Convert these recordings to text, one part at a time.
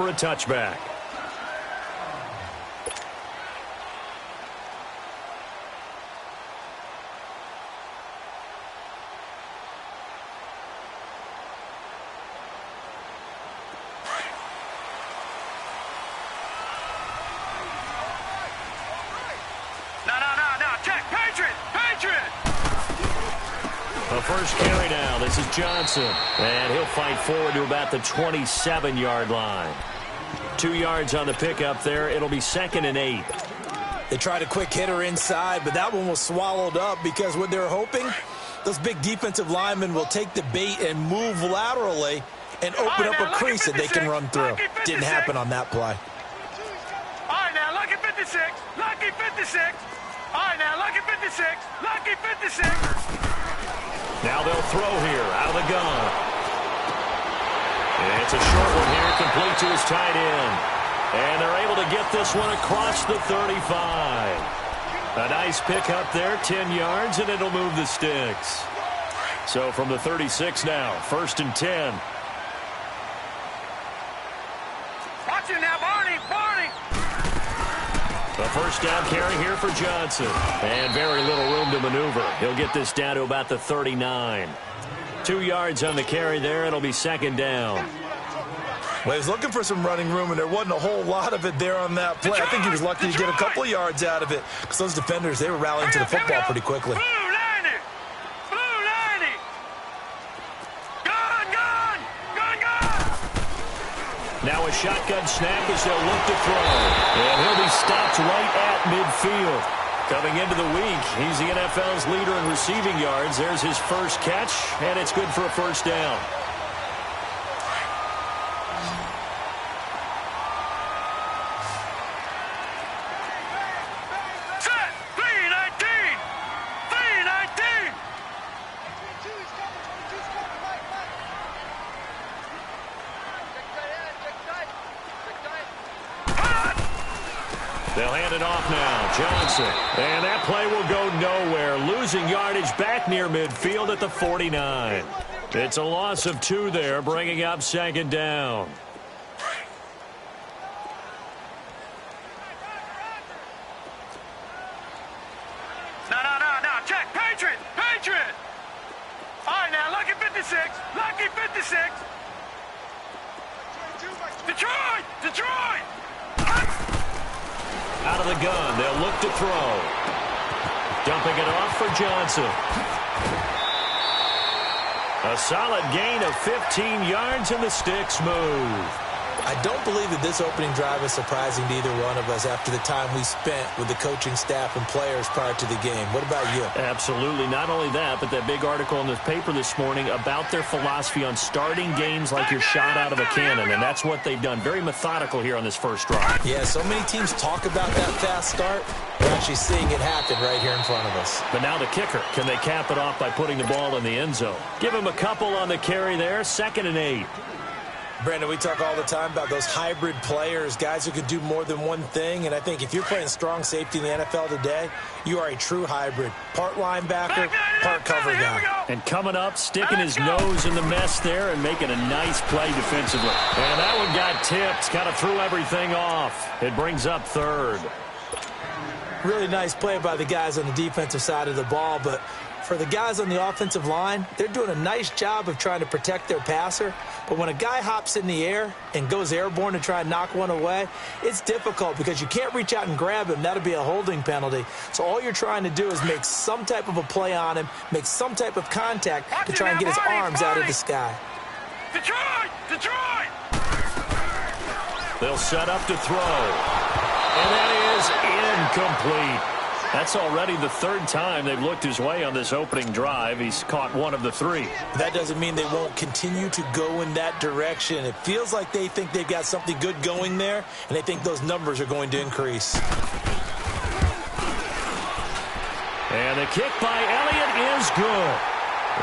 for a touchback. The first carry now. This is Johnson. And he'll fight forward to about the 27-yard line. 2 yards on the pickup there. It'll be 2nd and 8. They tried a quick hitter inside, but that one was swallowed up because what they're hoping, those big defensive linemen will take the bait and move laterally and open up a crease that they can run through. Didn't happen on that play. All right, now, lucky 56. Lucky 56. All right, now, lucky 56. Lucky 56. Now they'll throw here out of the gun. And it's a short one here, complete to his tight end. And they're able to get this one across the 35. A nice pick up there, 10 yards, and it'll move the sticks. So from the 36 now, 1st and 10. Watch it now, Barney, Barney. The first down carry here for Johnson. And very little room to maneuver. He'll get this down to about the 39. 2 yards on the carry there. It'll be 2nd down. Well, he was looking for some running room, and there wasn't a whole lot of it there on that play. I think he was lucky to get a couple of yards out of it because those defenders, they were rallying to the football pretty quickly. Now a shotgun snap as they'll look to throw. And he'll be stopped right at midfield. Coming into the week, he's the NFL's leader in receiving yards. There's his first catch, and it's good for a first down. Set! 319! 319! They'll hand it off now. Johnson. And that play will go nowhere. Losing yardage back near midfield at the 49. It's a loss of 2 there, bringing up 2nd down. No. Check. Patriot. Patriot. All right, now, lucky 56. Lucky 56. Detroit. Detroit. Out of the gun, they'll look to throw. Dumping it off for Johnson. A solid gain of 15 yards, and the sticks move. I don't believe that this opening drive is surprising to either one of us after the time we spent with the coaching staff and players prior to the game. What about you? Absolutely. Not only that, but that big article in the paper this morning about their philosophy on starting games like you're shot out of a cannon, and that's what they've done. Very methodical here on this first drive. Yeah, so many teams talk about that fast start. We're actually seeing it happen right here in front of us. But now the kicker. Can they cap it off by putting the ball in the end zone? Give him a couple on the carry there. 2nd and 8. Brandon, we talk all the time about those hybrid players, guys who could do more than one thing. And I think if you're playing strong safety in the NFL today, you are a true hybrid. Part linebacker, part cover guy. And coming up, sticking his nose in the mess there and making a nice play defensively. And that one got tipped, kind of threw everything off. It brings up 3rd. Really nice play by the guys on the defensive side of the ball, but for the guys on the offensive line, they're doing a nice job of trying to protect their passer. But when a guy hops in the air and goes airborne to try and knock one away, it's difficult because you can't reach out and grab him. That'll be a holding penalty. So all you're trying to do is make some type of a play on him, make some type of contact to try and get his arms out of the sky. Detroit! Detroit! They'll set up to throw. And that is incomplete. That's already the 3rd time they've looked his way on this opening drive. He's caught 1 of the 3. That doesn't mean they won't continue to go in that direction. It feels like they think they've got something good going there, and they think those numbers are going to increase. And the kick by Elliott is good.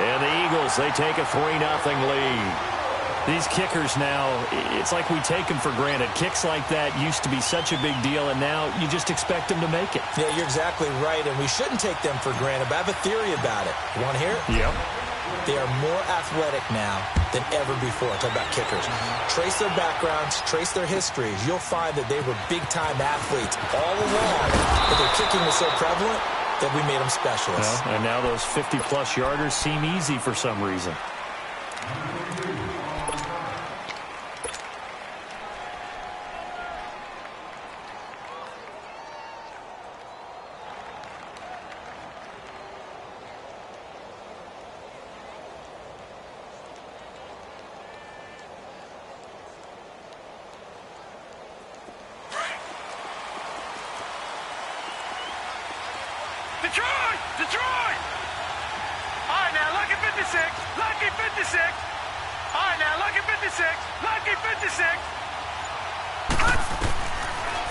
And the Eagles, they take a 3-0 lead. These kickers now, it's like we take them for granted. Kicks like that used to be such a big deal, and now you just expect them to make it. Yeah, you're exactly right, and we shouldn't take them for granted, but I have a theory about it. You want to hear it? Yep. They are more athletic now than ever before. Talk about kickers. Trace their backgrounds, trace their histories. You'll find that they were big-time athletes all along, but their kicking was so prevalent that we made them specialists. Well, and now those 50-plus yarders seem easy for some reason. Detroit! Detroit! All right, now, lucky 56. Lucky 56. All right, now, lucky 56. Lucky 56.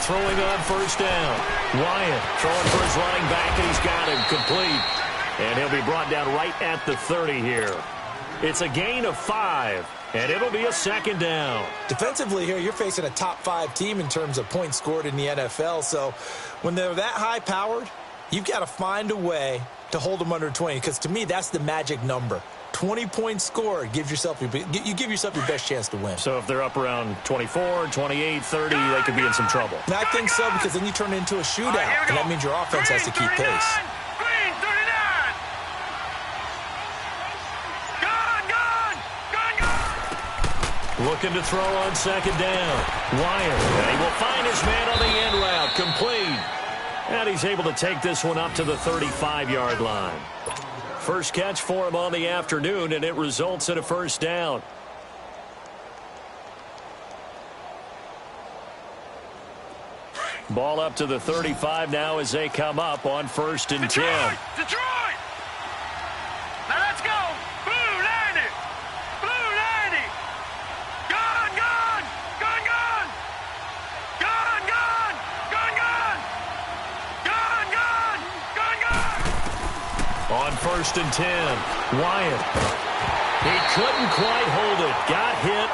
Throwing on first down. Wyatt throwing for his running back, and he's got him complete. And he'll be brought down right at the 30 here. It's a gain of 5, and it'll be a second down. Defensively here, you're facing a top-5 team in terms of points scored in the NFL. So when they're that high-powered, you've got to find a way to hold them under 20, because to me, that's the magic number. 20 points scored gives yourself you give yourself your best chance to win. So if they're up around 24, 28, 30, they could be in some trouble. And I think so, because then you turn it into a shootout, and that means your offense has to keep pace. Green 39. Gone. Looking to throw on second down. Wyatt, and he will find his man on the end route, complete. And he's able to take this one up to the 35-yard line. First catch for him on the afternoon, and it results in a first down. Ball up to the 35 now as they come up on 1st and 10. Detroit! Now let's go! Blue 90! Blue 90! Gone, gone! Gone, gone! Gone, gone! Gone, gone! Gone, gone! Gone, gone! On 1st and 10, Wyatt. He couldn't quite hold it. Got hit.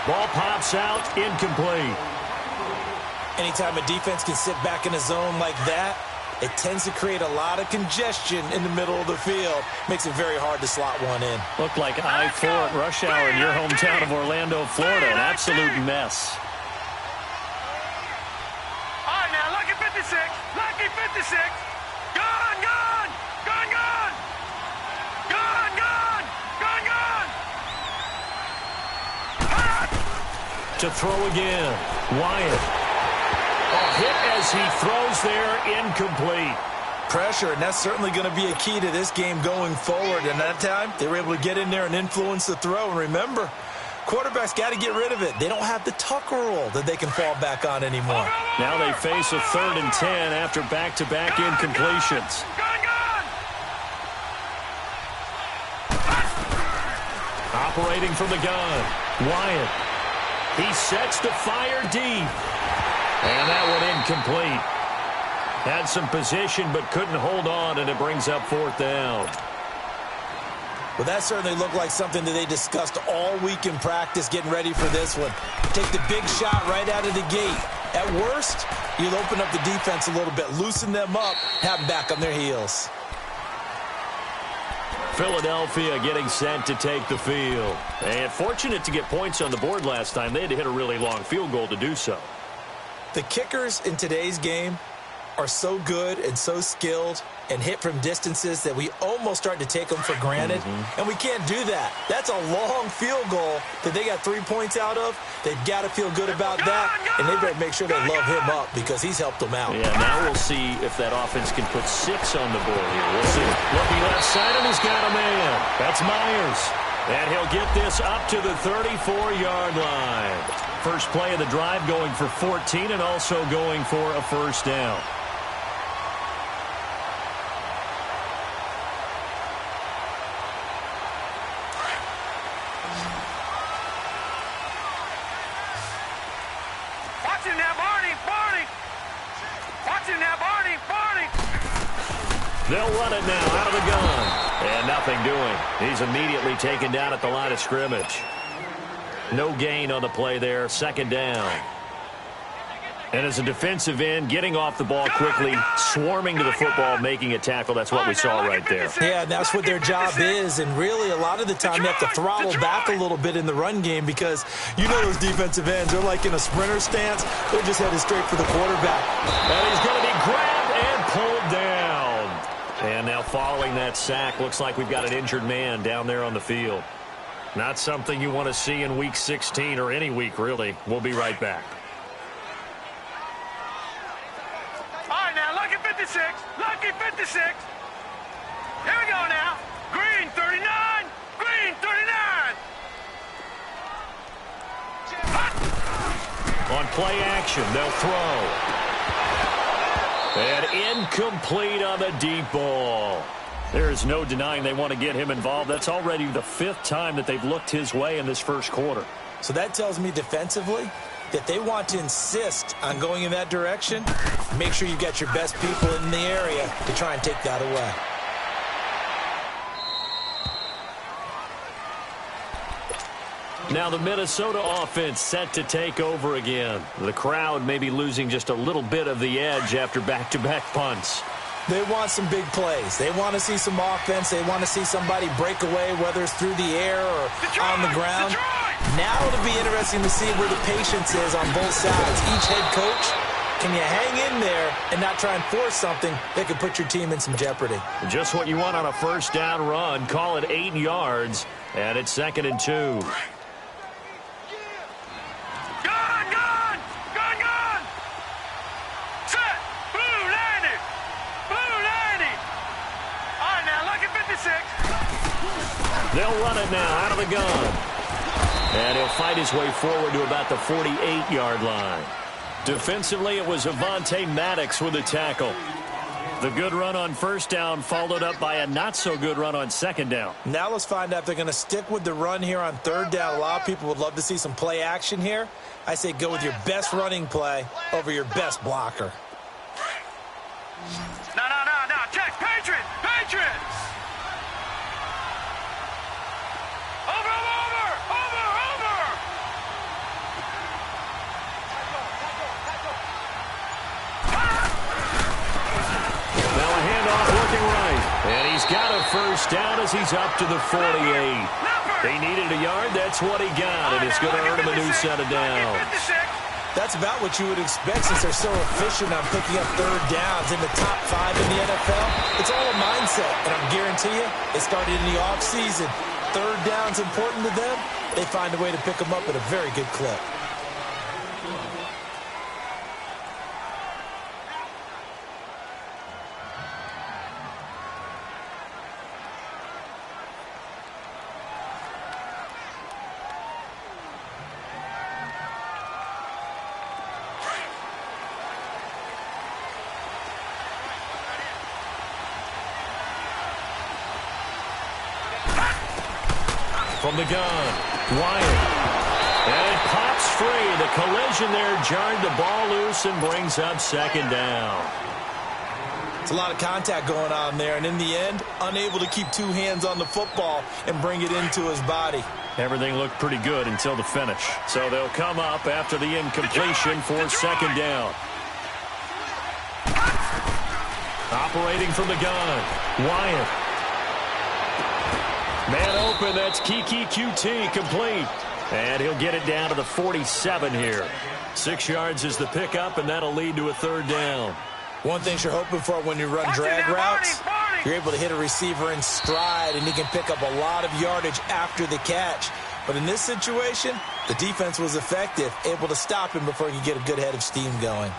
Ball pops out, incomplete. Anytime a defense can sit back in a zone like that, it tends to create a lot of congestion in the middle of the field. Makes it very hard to slot one in. Looked like I-4 at rush hour in your hometown of Orlando, Florida. An absolute mess. All right, now, lucky 56. Lucky 56. Gone, gone! Gone, gone! Gone, gone! Gone, gone! To throw again. Wyatt. A hit as he throws there, incomplete. Pressure, and that's certainly going to be a key to this game going forward. And that time, they were able to get in there and influence the throw. And remember, quarterbacks got to get rid of it. They don't have the Tucker rule that they can fall back on anymore. Now they face a 3rd and 10 after back-to-back incompletions. Operating from the gun, Wyatt. He sets to fire deep. And that one incomplete. Had some position but couldn't hold on, and it brings up 4th down. Well, that certainly looked like something that they discussed all week in practice getting ready for this one. Take the big shot right out of the gate. At worst, you'll open up the defense a little bit, loosen them up, have them back on their heels. Philadelphia getting set to take the field. And fortunate to get points on the board last time. They had to hit a really long field goal to do so. The kickers in today's game are so good and so skilled and hit from distances that we almost start to take them for granted. And we can't do that. That's a long field goal that they got 3 points out of. They've got to feel good about that, and they better make sure they love him up because he's helped them out. Yeah, now we'll see if that offense can put 6 on the board here. We'll see. Looking left side, and he's got a man. That's Myers. And he'll get this up to the 34-yard line. First play of the drive going for 14 and also going for a first down. Watch him now, Barney! Barney! Watch him now, Barney! Barney! They'll run it now out of the gun. And nothing doing. He's immediately taken down at the line of scrimmage. No gain on the play there. 2nd down. And as a defensive end, getting off the ball quickly, swarming to the football, making a tackle, that's what we saw right there. Yeah, that's what their job is, and really a lot of the time you have to throttle back a little bit in the run game because you know those defensive ends, they're like in a sprinter stance. They're just headed straight for the quarterback. And he's going to be grabbed and pulled down. And now following that sack, looks like we've got an injured man down there on the field. Not something you want to see in Week 16 or any week, really. We'll be right back. Lucky 56. Here we go now. Green 39. Green 39. On play action, they'll throw. And incomplete on the deep ball. There is no denying they want to get him involved. That's already the 5th time that they've looked his way in this first quarter. So that tells me defensively that they want to insist on going in that direction. Make sure you get your best people in the area to try and take that away. Now the Minnesota offense set to take over again. The crowd may be losing just a little bit of the edge after back-to-back punts. They want some big plays. They want to see some offense. They want to see somebody break away, whether it's through the air or on the ground. Now it'll be interesting to see where the patience is on both sides. Each head coach, can you hang in there and not try and force something that could put your team in some jeopardy? Just what you want on a first down run. Call it 8 yards, and it's 2nd and 2. They'll run it now out of the gun. And he'll fight his way forward to about the 48-yard line. Defensively, it was Avonte Maddox with a tackle. The good run on first down followed up by a not-so-good run on second down. Now let's find out if they're going to stick with the run here on third down. A lot of people would love to see some play action here. I say go with your best running play over your best blocker. No. Check. Patriots. And he's got a first down as he's up to the 48. They needed a yard. That's what he got, and it's going to earn him a new set of downs. That's about what you would expect since they're so efficient on picking up third downs in the top 5 in the NFL. It's all a mindset, and I guarantee you, it started in the offseason. Third down's important to them. They find a way to pick them up at a very good clip. From the gun, Wyatt. And it pops free. The collision there jarred the ball loose and brings up second down. It's a lot of contact going on there, and in the end, unable to keep 2 hands on the football and bring it into his body. Everything looked pretty good until the finish. So they'll come up after the incompletion for second down. Operating from the gun, Wyatt. Man open, that's Kiki QT complete. And he'll get it down to the 47 here. 6 yards is the pickup, and that'll lead to a third down. One thing you're hoping for when you run drag routes, you're able to hit a receiver in stride, and he can pick up a lot of yardage after the catch. But in this situation, the defense was effective, able to stop him before he could get a good head of steam going.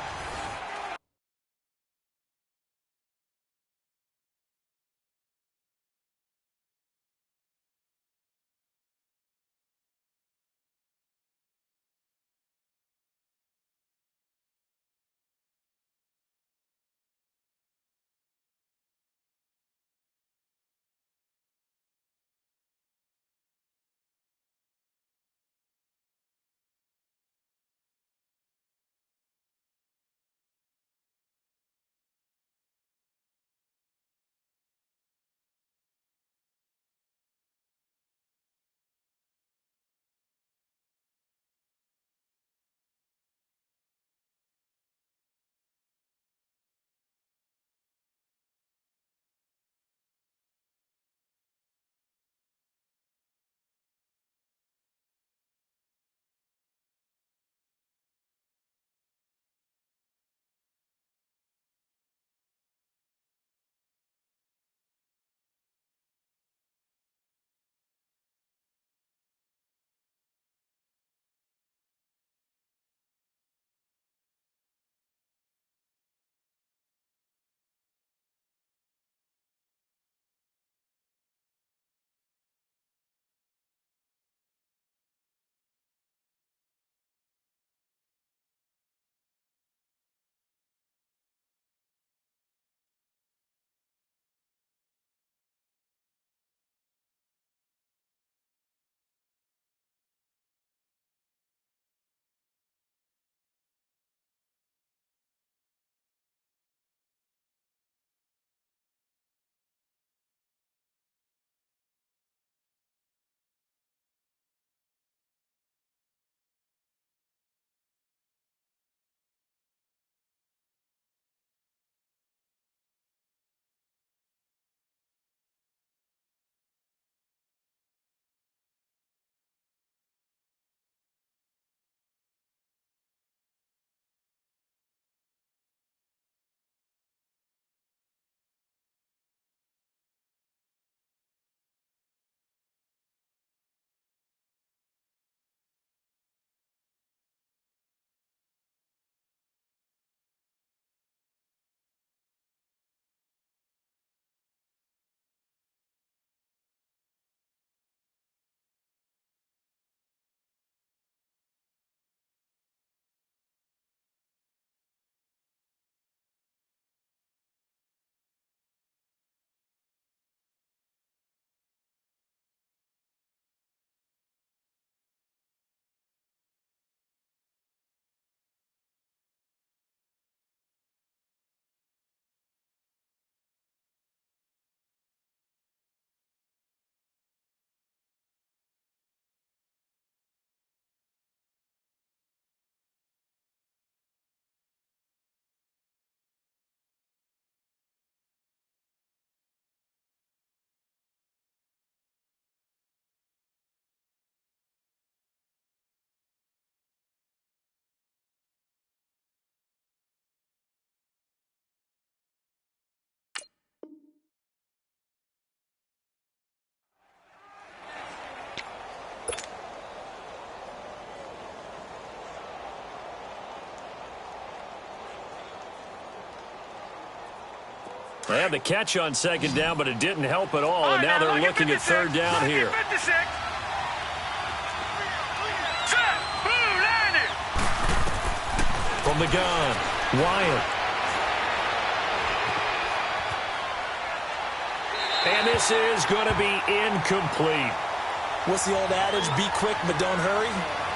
They had the catch on second down, but it didn't help at all, and now they're looking at third down here. From the gun, Wyatt. And this is going to be incomplete. What's the old adage? Be quick, but don't hurry.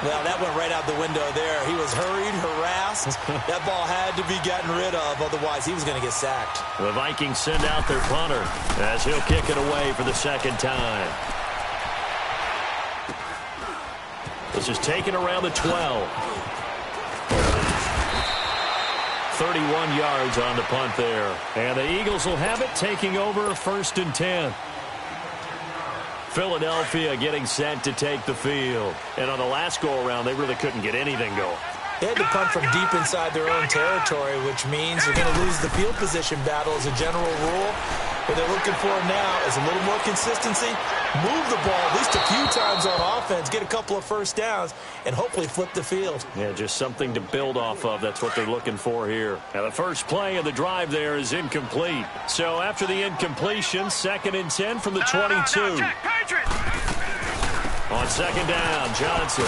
Well, that went right out the window there. He was hurried, harassed. That ball had to be gotten rid of, otherwise he was going to get sacked. The Vikings send out their punter as he'll kick it away for the second time. This is taken around the 12. 31 yards on the punt there. And the Eagles will have it, taking over 1st and 10. Philadelphia getting set to take the field. And on the last go-around, they really couldn't get anything going. They had to punt from deep inside their own territory, which means they're going to lose the field position battle as a general rule. What they're looking for now is a little more consistency, move the ball at least a few times on offense, get a couple of first downs, and hopefully flip the field. Yeah, just something to build off of. That's what they're looking for here. Now, the first play of the drive there is incomplete. So after the incompletion, 2nd and 10 from the 22. On second down, Johnson.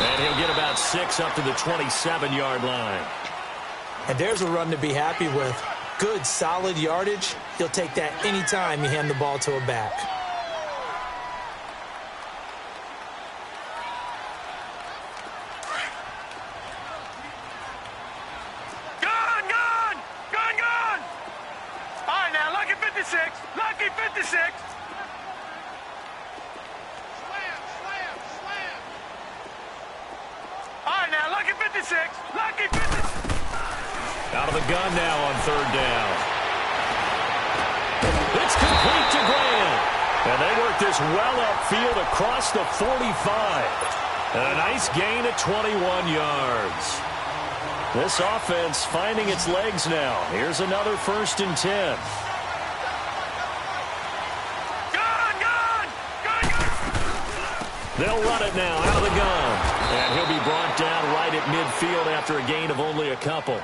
And he'll get about 6 up to the 27-yard line. And there's a run to be happy with. Good, solid yardage. He'll take that anytime you hand the ball to a back. Gone, gone! Gone, gone! All right, now, lucky 56. Lucky 56. All right, now, lucky 56. Lucky 56. Out of the gun now on third down. It's complete to Grant. And they work this well upfield across the 45. And a nice gain of 21 yards. This offense finding its legs now. Here's another 1st and 10. They'll run it now out of the gun. And he'll be brought down right at midfield after a gain of only a couple.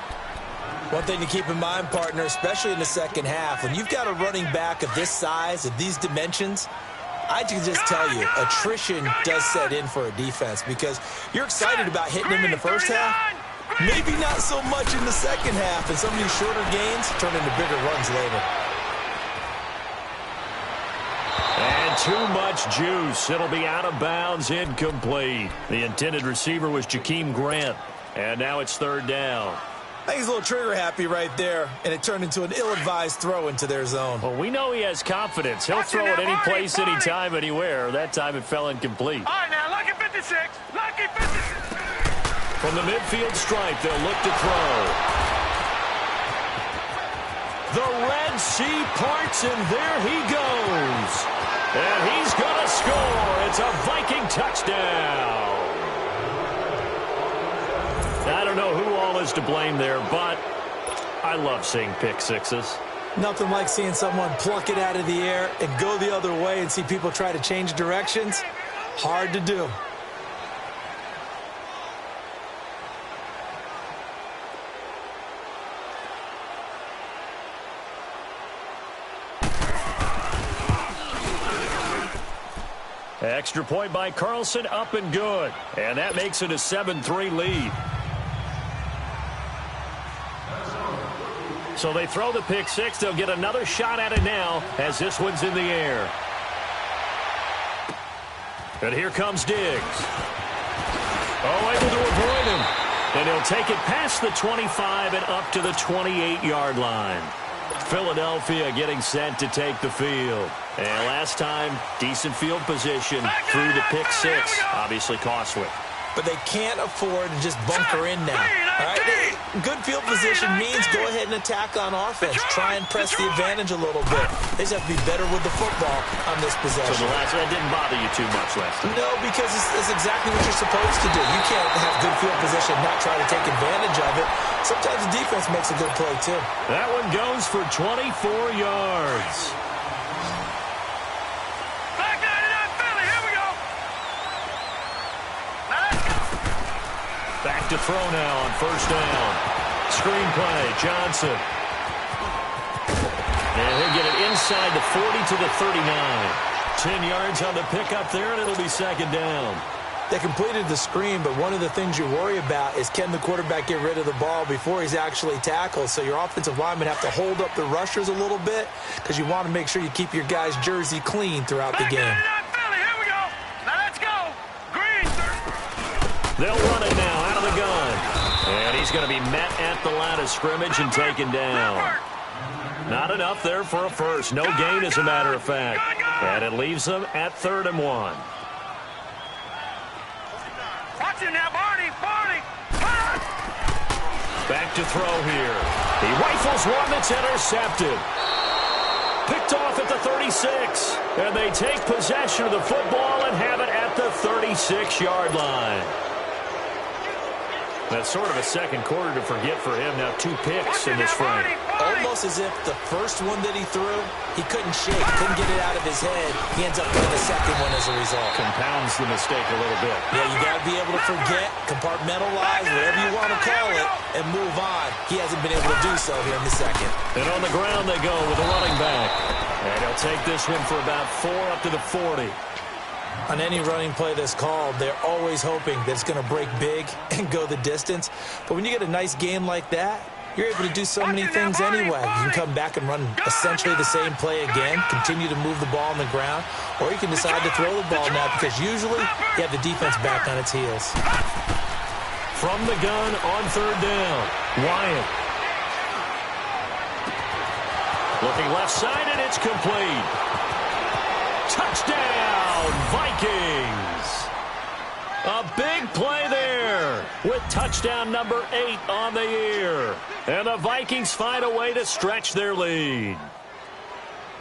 One thing to keep in mind, partner, especially in the second half, when you've got a running back of this size, of these dimensions, I can just tell you, attrition does set in for a defense because you're excited about hitting him in the first half, maybe not so much in the second half, and some of these shorter gains turn into bigger runs later. And too much juice. It'll be out of bounds, incomplete. The intended receiver was Jakeem Grant, and now it's third down. I think he's a little trigger happy right there, and it turned into an ill-advised throw into their zone. Well, we know he has confidence. He'll throw it any place, anytime, anywhere. That time it fell incomplete. All right, now, lucky 56. Lucky 56. From the midfield stripe, they'll look to throw. The Red Sea parts, and there he goes. And he's going to score. It's a Viking touchdown. I don't know who all is to blame there, but I love seeing pick sixes. Nothing like seeing someone pluck it out of the air and go the other way and see people try to change directions. Hard to do. Extra point by Carlson, up and good. And that makes it a 7-3 lead. So they throw the pick six. They'll get another shot at it now as this one's in the air. And here comes Diggs. Oh, able to avoid him. And he'll take it past the 25 and up to the 28-yard line. Philadelphia getting set to take the field. And last time, decent field position through the pick six. Obviously costly. But they can't afford to just bunker in now. All right? Good field position means go ahead and attack on offense. Try and press the advantage a little bit. They just have to be better with the football on this possession. So that didn't bother you too much last time? No, because it's exactly what you're supposed to do. You can't have good field position and not try to take advantage of it. Sometimes the defense makes a good play, too. That one goes for 24 yards. Back to throw now on first down. Screen play, Johnson. And he'll get it inside the 40 to the 39. 10 yards on the pickup there, and it'll be second down. They completed the screen, but one of the things you worry about is can the quarterback get rid of the ball before he's actually tackled? So your offensive linemen have to hold up the rushers a little bit because you want to make sure you keep your guy's jersey clean throughout the game. Here we go. Now let's go. Green. They'll run it now out of the gun. And he's going to be met at the line of scrimmage and taken down. Not enough there for a first. No gain, as a matter of fact. And it leaves them at 3rd and 1. Watch it now, Barney. Back to throw here. He rifles one that's intercepted. Picked off at the 36. And they take possession of the football and have it at the 36-yard line. That's sort of a second quarter to forget for him. Now 2 picks in this frame. Almost as if the first one that he threw, he couldn't shake, couldn't get it out of his head. He ends up getting the second one as a result. Compounds the mistake a little bit. Yeah, you got to be able to forget, compartmentalize, whatever you want to call it, and move on. He hasn't been able to do so here in the second. And on the ground they go with a running back. And he'll take this one for about 4 up to the 40. On any running play that's called, they're always hoping that it's going to break big and go the distance. But when you get a nice game like that, you're able to do so many things anyway. You can come back and run essentially the same play again, continue to move the ball on the ground, or you can decide to throw the ball now because usually you have the defense back on its heels. From the gun on 3rd down, Wyatt. Looking left side, and it's complete. Touchdown, Vikings. A big play there with touchdown number 8 on the year. And the Vikings find a way to stretch their lead.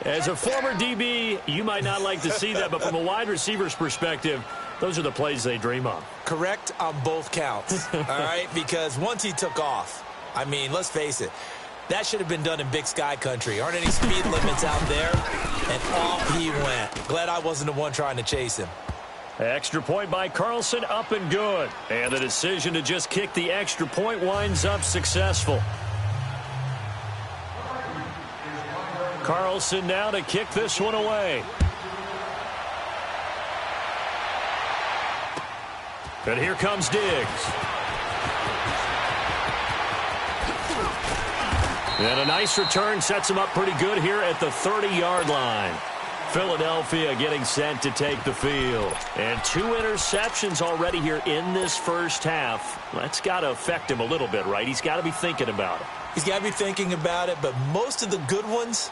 As a former DB, you might not like to see that, but from a wide receiver's perspective, those are the plays they dream of. Correct on both counts, all right? Because once he took off, I mean, let's face it, that should have been done in Big Sky country. Aren't any speed limits out there? And off he went. Glad I wasn't the one trying to chase him. Extra point by Carlson, up and good. And the decision to just kick the extra point winds up successful. Carlson now to kick this one away. And here comes Diggs. And a nice return sets him up pretty good here at the 30-yard line. Philadelphia getting set to take the field. And 2 interceptions already here in this first half. That's got to affect him a little bit, right? He's got to be thinking about it. He's got to be thinking about it, but most of the good ones,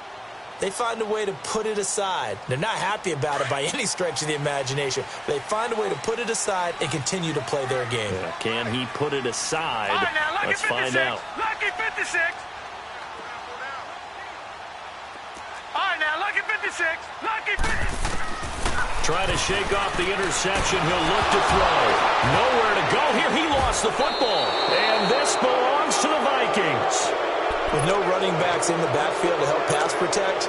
they find a way to put it aside. They're not happy about it by any stretch of the imagination. They find a way to put it aside and continue to play their game. Yeah, can he put it aside? Right, now, Let's find out. Lucky 56. All right, now, lucky 56. Lucky 56. Trying to shake off the interception. He'll look to throw. Nowhere to go here. He lost the football. And this belongs to the Vikings. With no running backs in the backfield to help pass protect,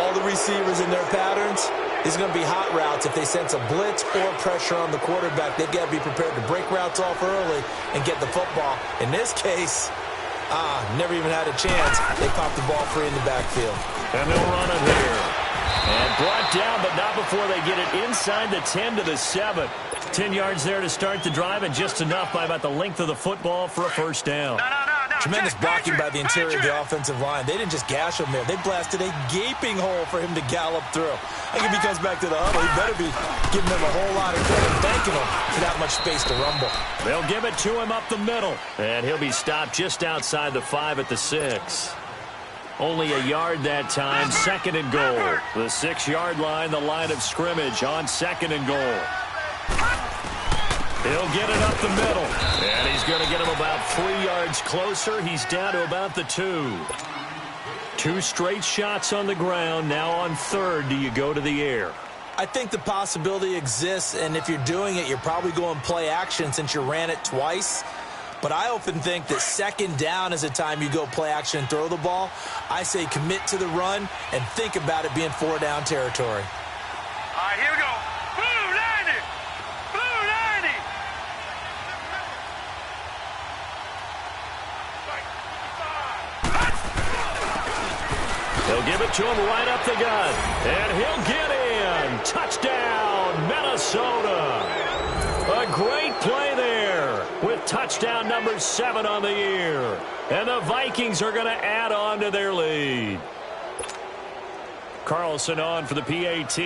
all the receivers in their patterns, these are going to be hot routes. If they sense a blitz or pressure on the quarterback, they've got to be prepared to break routes off early and get the football. In this case, never even had a chance. They popped the ball free in the backfield. And they'll run it here. And brought down, but not before they get it inside the 10 to the 7. 10 yards there to start the drive, and just enough by about the length of the football for a first down. No. Tremendous blocking by the interior of the offensive line. They didn't just gash him there. They blasted a gaping hole for him to gallop through. I think if he comes back to the huddle, he better be giving them a whole lot of credit, thanking him for that much space to rumble. They'll give it to him up the middle. And he'll be stopped just outside the 5 at the 6. Only a yard that time, 2nd and goal. The 6-yard line, the line of scrimmage on 2nd and goal. He'll get it up the middle. And he's going to get him about 3 yards closer. He's down to about the 2. 2 straight shots on the ground. Now on 3rd, do you go to the air? I think the possibility exists, and if you're doing it, you're probably going play action since you ran it twice. But I often think that 2nd down is a time you go play action and throw the ball. I say commit to the run and think about it being 4-down territory. All right, here we go. Blue 90. Blue 90. They'll give it to him right up the gut. And he'll get in. Touchdown, Minnesota. A great play there with touchdown number 7 on the year. And the Vikings are going to add on to their lead. Carlson on for the PAT.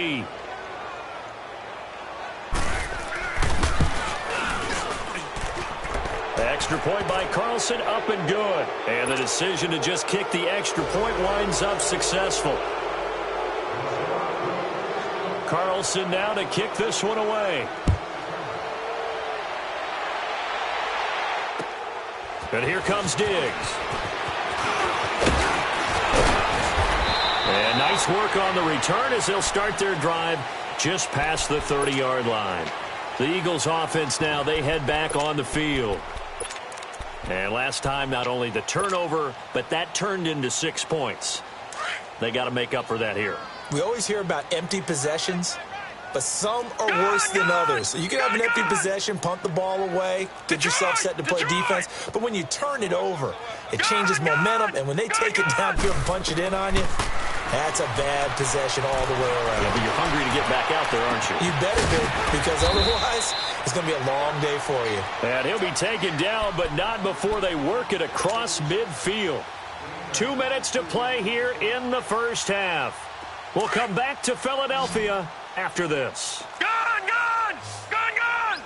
Extra point by Carlson, up and good. And the decision to just kick the extra point winds up successful. Carlson now to kick this one away. And here comes Diggs. And nice work on the return as they'll start their drive just past the 30-yard line. The Eagles offense now, they head back on the field. And last time, not only the turnover, but that turned into 6 points. They got to make up for that here. We always hear about empty possessions, but some are worse than others. You can have an empty possession, punt the ball away, get yourself set to play defense, but when you turn it over, it changes momentum, and when they take it downfield and punch it in on you, that's a bad possession all the way around. Yeah, but you're hungry to get back out there, aren't you? You better be, because otherwise it's going to be a long day for you. And he'll be taken down, but not before they work it across midfield. 2 minutes to play here in the first half. We'll come back to Philadelphia after this. Gone, gone! Gone, gone!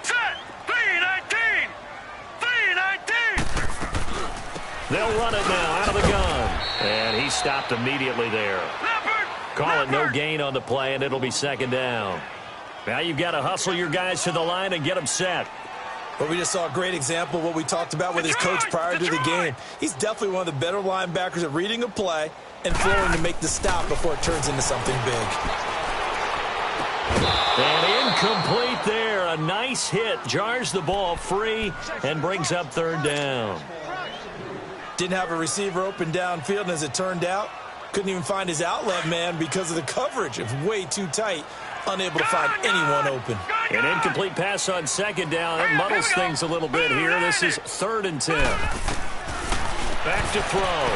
Set! 3-19! 3-19! They'll run it now out of the gun. And he stopped immediately there. Call it no gain on the play, and it'll be second down. Now you've got to hustle your guys to the line and get them set. But we just saw a great example of what we talked about with his coach prior to the game. He's definitely one of the better linebackers at reading a play and flowing to make the stop before it turns into something big. And incomplete there. A nice hit. Jars the ball free and brings up third down. Didn't have a receiver open downfield, and as it turned out, couldn't even find his outlet man because of the coverage. It was way too tight. Unable to find anyone open. An incomplete pass on second down. That muddles things a little bit here. This is 3rd and 10. Back to throw.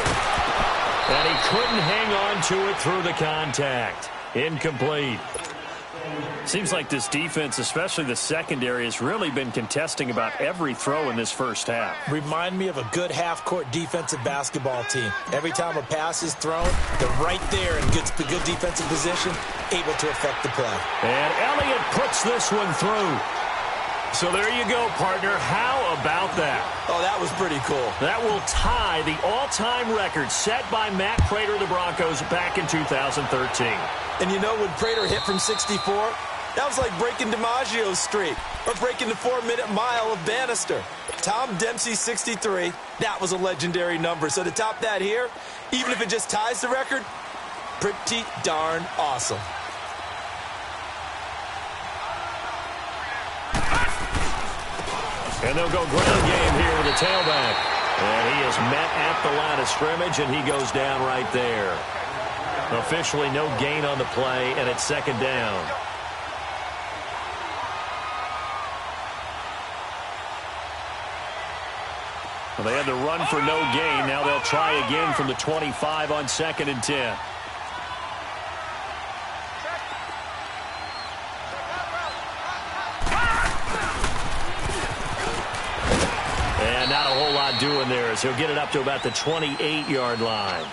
And he couldn't hang on to it through the contact. Incomplete. Seems like this defense, especially the secondary, has really been contesting about every throw in this first half. Remind me of a good half-court defensive basketball team. Every time a pass is thrown, they're right there in good defensive position, able to affect the play. And Elliott puts this one through. So there you go, partner. How about that? Oh, that was pretty cool. That will tie the all-time record set by Matt Prater of the Broncos back in 2013. And you know, when Prater hit from 64, that was like breaking DiMaggio's streak or breaking the 4-minute mile of Bannister. Tom Dempsey, 63, that was a legendary number. So to top that here, even if it just ties the record, pretty darn awesome. And they'll go ground game here with the tailback. And he is met at the line of scrimmage, and he goes down right there. Officially no gain on the play, and it's second down. Well, they had to run for no gain. Now they'll try again from the 25 on 2nd and 10. And not a whole lot doing there as he'll get it up to about the 28-yard line.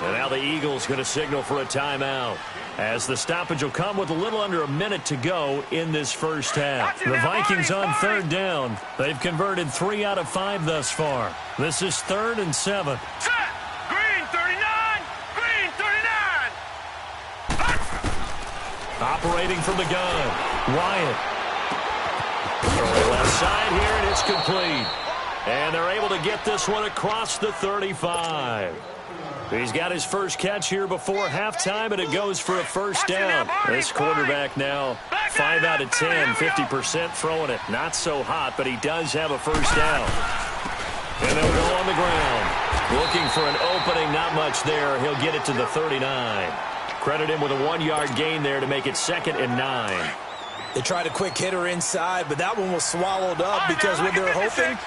And now the Eagles going to signal for a timeout as the stoppage will come with a little under a minute to go in this first half. The Vikings on 3rd down. They've converted 3 out of 5 thus far. This is 3rd and 7. Set! Green 39! Green 39! Operating from the gun. Wyatt. Left side here, and it's complete. And they're able to get this one across the 35. He's got his first catch here before halftime, and it goes for a first down. This quarterback now 5 out of 10, 50% throwing it. Not so hot, but he does have a first down. And they'll go on the ground. Looking for an opening, not much there. He'll get it to the 39. Credit him with a 1-yard gain there to make it 2nd and 9. They tried a quick hitter inside, but that one was swallowed up because when they're hoping,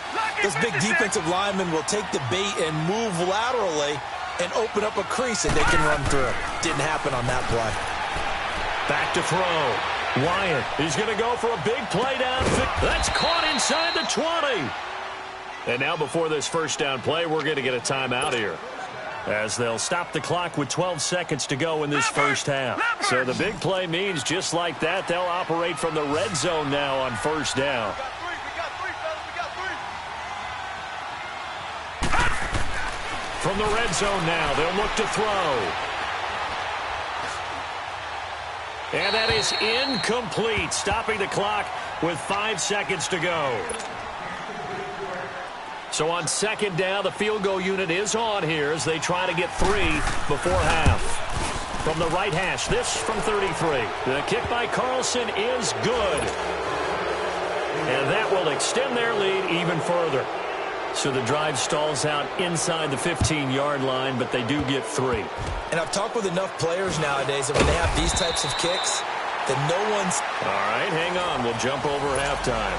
those big defensive linemen will take the bait and move laterally and open up a crease that they can run through. Didn't happen on that play. Back to throw. Wyatt, he's going to go for a big play down. That's caught inside the 20. And now before this first down play, we're going to get a timeout here, as they'll stop the clock with 12 seconds to go in this first half. So the big play means just like that, they'll operate from the red zone now on first down. From the red zone now, they'll look to throw. And that is incomplete, stopping the clock with 5 seconds to go. So on second down, the field goal unit is on here as they try to get 3 before half. From the right hash, this from 33. The kick by Carlson is good. And that will extend their lead even further. So the drive stalls out inside the 15-yard line, but they do get 3. And I've talked with enough players nowadays that when they have these types of kicks, that no one's... All right, hang on. We'll jump over halftime.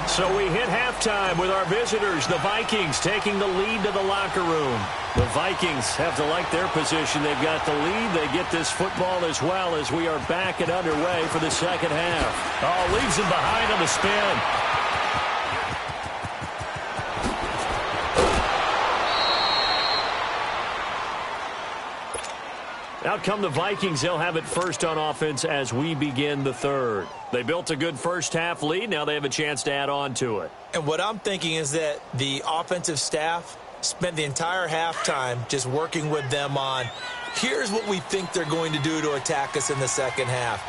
So we hit halftime with our visitors, the Vikings, taking the lead to the locker room. The Vikings have to like their position. They've got the lead. They get this football as well as we are back and underway for the second half. Oh, leaves them behind on the spin. Out come the Vikings. They'll have it first on offense as we begin the third. They built a good first half lead. Now they have a chance to add on to it. And what I'm thinking is that the offensive staff spent the entire halftime just working with them on, here's what we think they're going to do to attack us in the second half.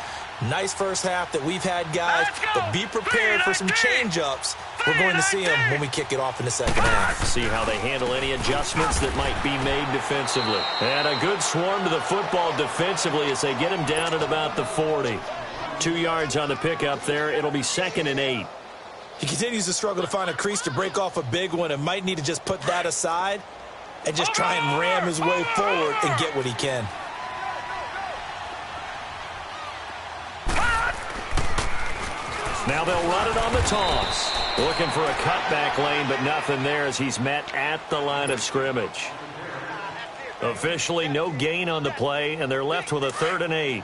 Nice first half that we've had, guys, but be prepared for some change-ups. We're going to see them when we kick it off in the second half. See how they handle any adjustments that might be made defensively. And a good swarm to the football defensively as they get him down at about the 40. 2 yards on the pickup there. It'll be 2nd and 8. He continues to struggle to find a crease to break off a big one and might need to just put that aside and just try and ram his way forward and get what he can. Now they'll run it on the toss. Looking for a cutback lane, but nothing there as he's met at the line of scrimmage. Officially no gain on the play, and they're left with a 3rd and 8.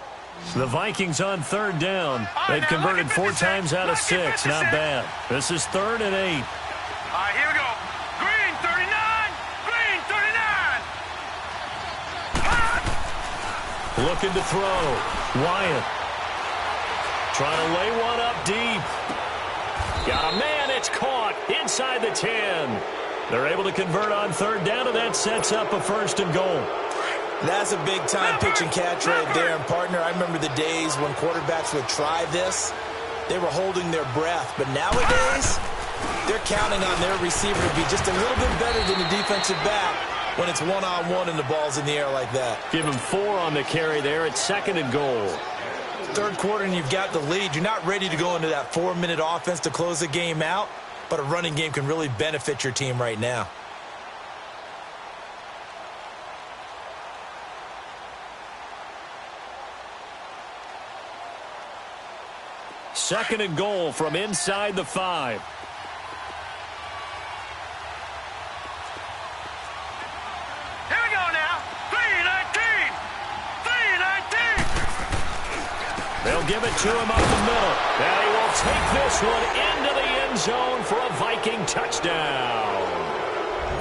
The Vikings on third down. They've converted 4 times out of 6. Not bad. This is 3rd and 8. All right, here we go. Green, 39. Green, 39. Looking to throw. Wyatt. Trying to lay one up deep. Got a man. It's caught inside the 10. They're able to convert on third down, and that sets up a 1st and goal. That's a big-time pitch and catch right there. And, partner, I remember the days when quarterbacks would try this. They were holding their breath. But nowadays, they're counting on their receiver to be just a little bit better than the defensive back when it's one-on-one and the ball's in the air like that. Give him 4 on the carry there. It's 2nd and goal. Third quarter and you've got the lead. You're not ready to go into that 4-minute offense to close the game out, but a running game can really benefit your team right now. Second and goal from inside the 5. Here we go now. 3-19. 3-19. They'll give it to him up the middle. And he will take this one into the end zone for a Viking touchdown.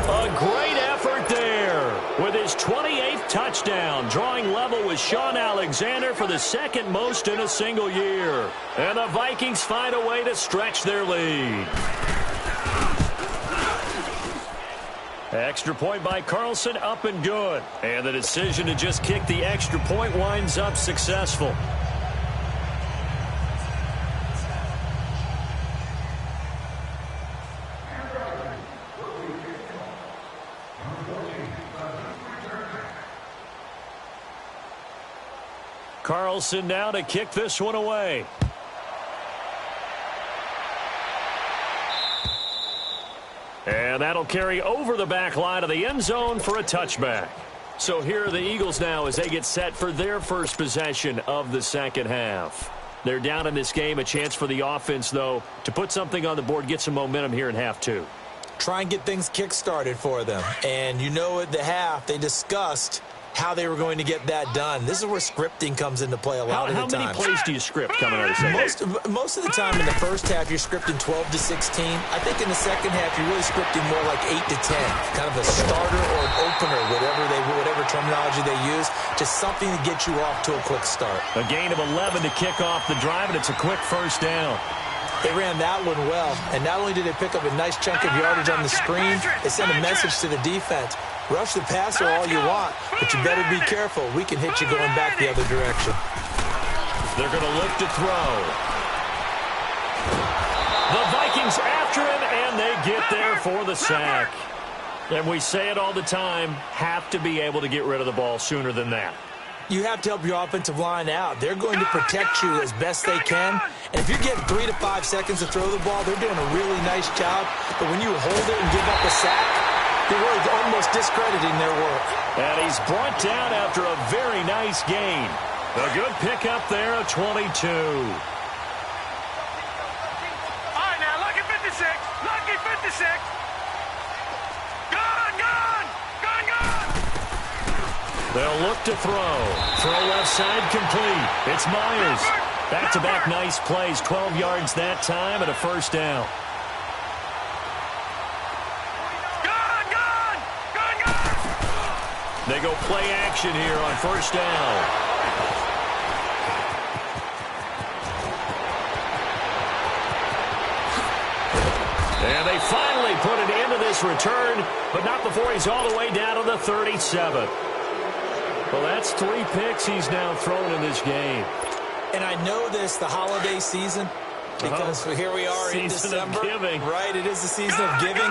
A great effort there with his 28th touchdown, drawing level with Sean Alexander for the 2nd most in a single year. And the Vikings find a way to stretch their lead. Extra point by Carlson, up and good. And the decision to just kick the extra point winds up successful. Carlson now to kick this one away. And that'll carry over the back line of the end zone for a touchback. So here are the Eagles now as they get set for their first possession of the second half. They're down in this game. A chance for the offense, though, to put something on the board, get some momentum here in half two. Try and get things kick-started for them. And you know at the half, they discussed how they were going to get that done. This is where scripting comes into play a lot of the time. How many plays do you script coming out of the second? Most of the time in the first half, you're scripting 12 to 16. I think in the second half, you're really scripting more like 8 to 10. Kind of a starter or an opener, whatever terminology they use. Just something to get you off to a quick start. A gain of 11 to kick off the drive, and it's a quick first down. They ran that one well, and not only did they pick up a nice chunk of yardage on the screen, they sent a message to the defense. Rush the passer all you want, but you better be careful. We can hit you going back the other direction. They're going to look to throw. The Vikings after him, and they get there for the sack. And we say it all the time, have to be able to get rid of the ball sooner than that. You have to help your offensive line out. They're going to protect you as best they can. And if you're getting 3 to 5 seconds to throw the ball, they're doing a really nice job. But when you hold it and give up a sack, you're really almost discrediting their work. And he's brought down after a very nice gain. A good pickup there of 22. All right, now, lucky 56. Lucky 56. Gone. They'll look to throw. Throw left side complete. It's Myers. Back-to-back nice plays. 12 yards that time and a first down. They go play action here on first down. And they finally put it into this return, but not before he's all the way down to the 37. Well, that's 3 picks he's now thrown in this game. And I know this, the holiday season, because here we are in December. Season of giving. Right, it is the season of giving.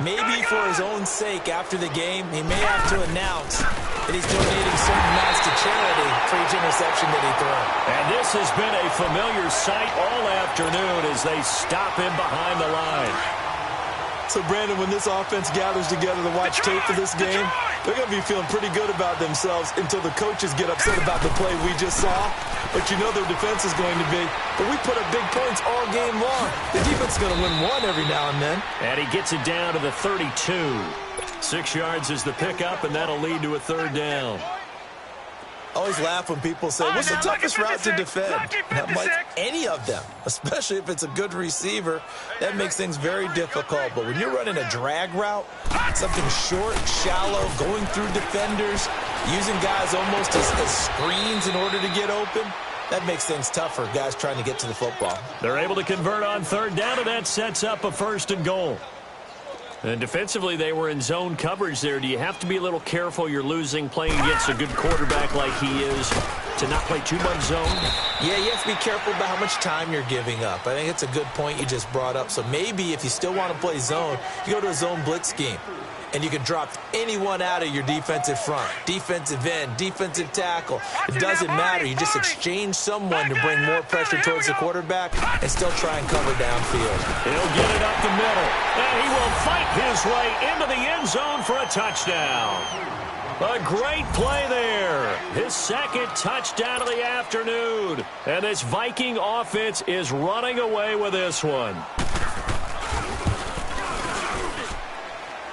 Maybe for his own sake after the game, he may have to announce that he's donating certain amounts to charity for each interception that he throws. And this has been a familiar sight all afternoon as they stop him behind the line. So, Brandon, when this offense gathers together to watch tape for this game, they're going to be feeling pretty good about themselves until the coaches get upset about the play we just saw. But you know their defense is going to be. But we put up big points all game long. The defense is going to win one every now and then. And he gets it down to the 32. 6 yards is the pickup, and that'll lead to a third down. I always laugh when people say, what's the toughest route to defend? Not like any of them, especially if it's a good receiver. That makes things very difficult. But when you're running a drag route, something short, shallow, going through defenders, using guys almost as screens in order to get open, that makes things tougher, guys trying to get to the football. They're able to convert on third down, and that sets up a first and goal. And defensively, they were in zone coverage there. Do you have to be a little careful? You're losing playing against a good quarterback like he is to not play too much zone? Yeah, you have to be careful about how much time you're giving up. I think it's a good point you just brought up. So maybe if you still want to play zone, you go to a zone blitz scheme. And you can drop anyone out of your defensive front, defensive end, defensive tackle. It doesn't matter. You just exchange someone to bring more pressure towards the quarterback and still try and cover downfield. He'll get it up the middle, and he will fight his way into the end zone for a touchdown. A great play there. His second touchdown of the afternoon. And this Viking offense is running away with this one.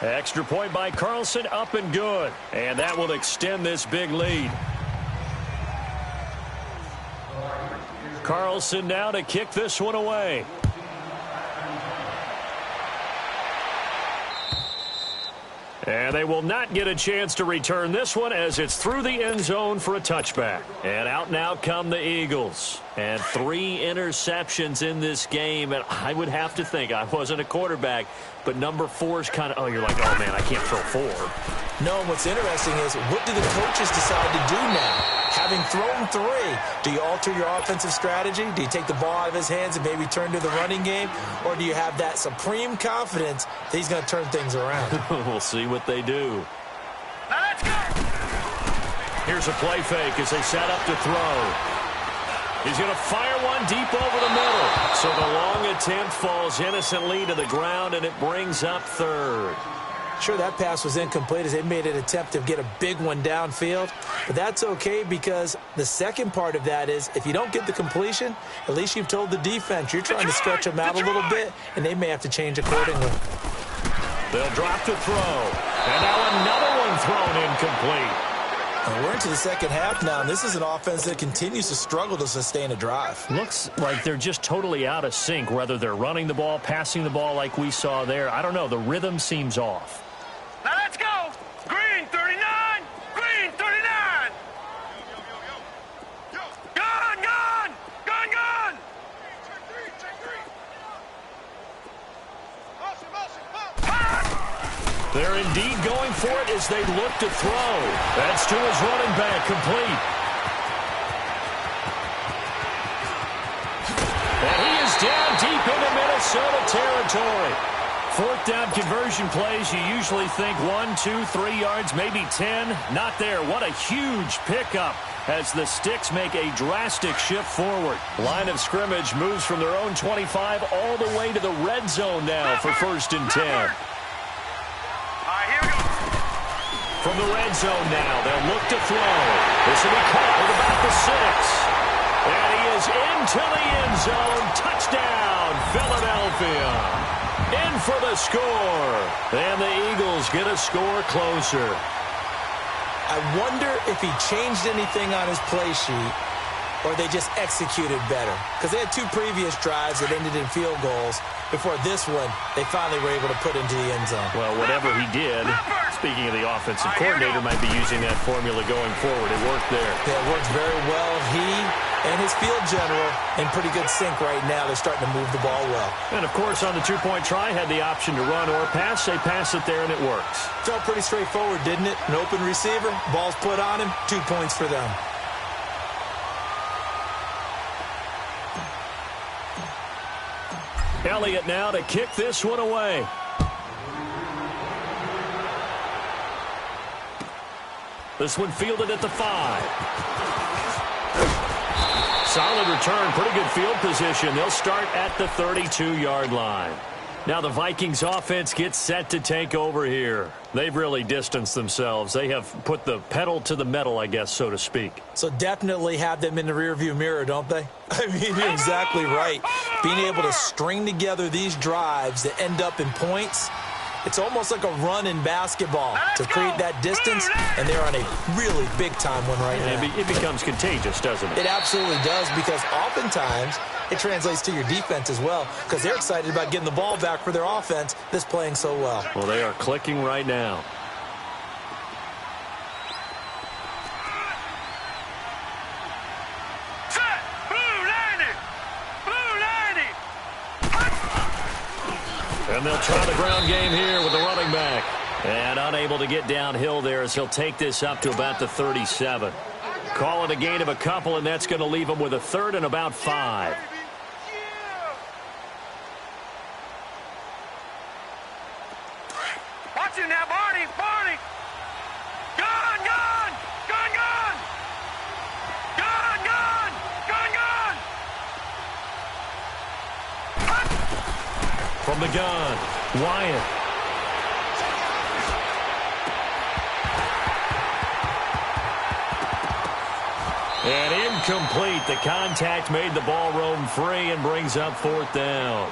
Extra point by Carlson, up and good. And that will extend this big lead. Carlson now to kick this one away. And they will not get a chance to return this one as it's through the end zone for a touchback. And out now come the Eagles. And 3 interceptions in this game. And I would have to think, I wasn't a quarterback, but number 4 is kind of, oh, you're like, oh, man, I can't throw 4. No, and what's interesting is, what do the coaches decide to do now? Having thrown 3, do you alter your offensive strategy? Do you take the ball out of his hands and maybe turn to the running game? Or do you have that supreme confidence that he's going to turn things around? We'll see what they do. Now let's go. Here's a play fake as they set up to throw. He's going to fire one deep over the middle. So the long attempt falls innocently to the ground, and it brings up third. Sure, that pass was incomplete as they made an attempt to get a big one downfield. But that's okay because the second part of that is if you don't get the completion, at least you've told the defense you're trying to stretch them out a little bit, and they may have to change accordingly. They'll drop to throw. And now another one thrown incomplete. We're into the second half now, and this is an offense that continues to struggle to sustain a drive. Looks like they're just totally out of sync, whether they're running the ball, passing the ball like we saw there. I don't know. The rhythm seems off. Now let's go. Green 39. Green 39. Gone, gone. Gone, gone. They're indeed going for it as they look to throw. That's to his running back, complete. And he is down deep into Minnesota territory. Fourth down conversion plays, you usually think 1, 2, 3 yards, maybe 10. Not there. What a huge pickup as the Sticks make a drastic shift forward. Line of scrimmage moves from their own 25 all the way to the red zone now for 1st and 10. From the red zone now, they'll look to throw. This will be caught at about the 6. And he is into the end zone. Touchdown, Philadelphia. In for the score. And the Eagles get a score closer. I wonder if he changed anything on his play sheet or they just executed better. Because they had 2 previous drives that ended in field goals. Before this one, they finally were able to put into the end zone. Well, whatever he did, speaking of the offensive coordinator, might be using that formula going forward. It worked there. Yeah, it worked very well. He and his field general in pretty good sync right now. They're starting to move the ball well. And, of course, on the 2-point try, had the option to run or pass. They pass it there, and it works. Felt pretty straightforward, didn't it? An open receiver, ball's put on him, 2 points for them. Elliott now to kick this one away. This one fielded at the 5. Solid return, pretty good field position. They'll start at the 32-yard line. Now the Vikings offense gets set to take over here. They've really distanced themselves. They have put the pedal to the metal, I guess, so to speak. So definitely have them in the rearview mirror, don't they? I mean, you're exactly right. Being able to string together these drives that end up in points, it's almost like a run in basketball to create that distance, and they're on a really big-time one right now. It becomes contagious, doesn't it? It absolutely does, because oftentimes it translates to your defense as well, because they're excited about getting the ball back for their offense that's playing so well. Well, they are clicking right now. And they'll try the ground game here with the running back. And unable to get downhill there as he'll take this up to about the 37. Call it a gain of a couple, and that's going to leave him with a 3rd and about 5. Watch it now, Barney, Barney. Gone, gone, gone, gone. Gone, gone, gone, gone. From the gun, Wyatt. And incomplete. The contact made the ball roam free and brings up 4th down.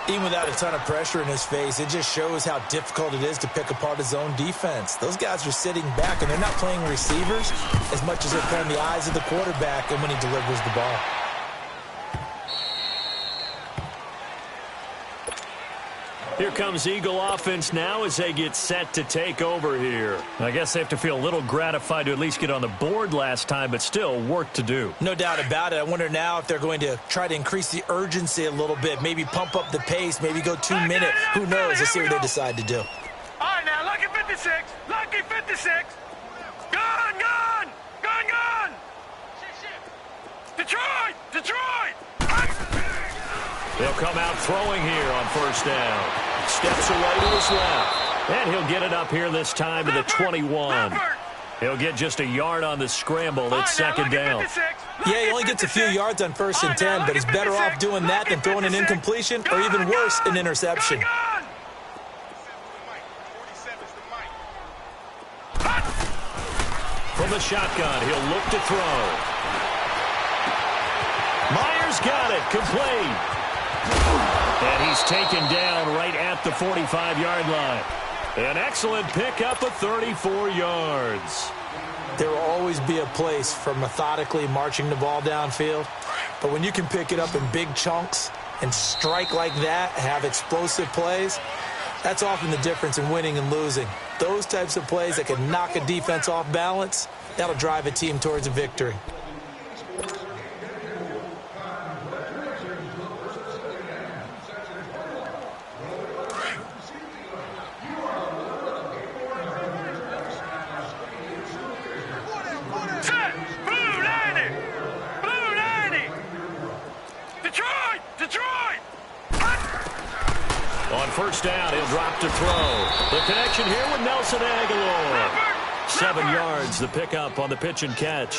Even without a ton of pressure in his face, it just shows how difficult it is to pick apart his own defense. Those guys are sitting back, and they're not playing receivers as much as they're playing the eyes of the quarterback and when he delivers the ball. Here comes Eagle offense now as they get set to take over here. I guess they have to feel a little gratified to at least get on the board last time, but still work to do. No doubt about it. I wonder now if they're going to try to increase the urgency a little bit, maybe pump up the pace, maybe go 2-minute. Who knows? Let's see what they decide to do. All right, now, lucky 56. Lucky 56. Gone, gone, gone, gone. Detroit, Detroit. They'll come out throwing here on 1st down. Steps away to his left. And he'll get it up here this time to the 21. He'll get just a yard on the scramble. It's 2nd down. Yeah, he only gets a few yards on 1st and 10, but he's better off doing that than throwing an incompletion or even worse, an interception. from the shotgun. He'll look to throw. Myers got it. Complete. And he's taken down right at the 45-yard line. An excellent pickup of 34 yards. There will always be a place for methodically marching the ball downfield. But when you can pick it up in big chunks and strike like that, have explosive plays, that's often the difference in winning and losing. Those types of plays that can knock a defense off balance, that'll drive a team towards a victory. First down, he'll drop to throw. The connection here with Nelson Aguilar. 7 yards, the pickup on the pitch and catch.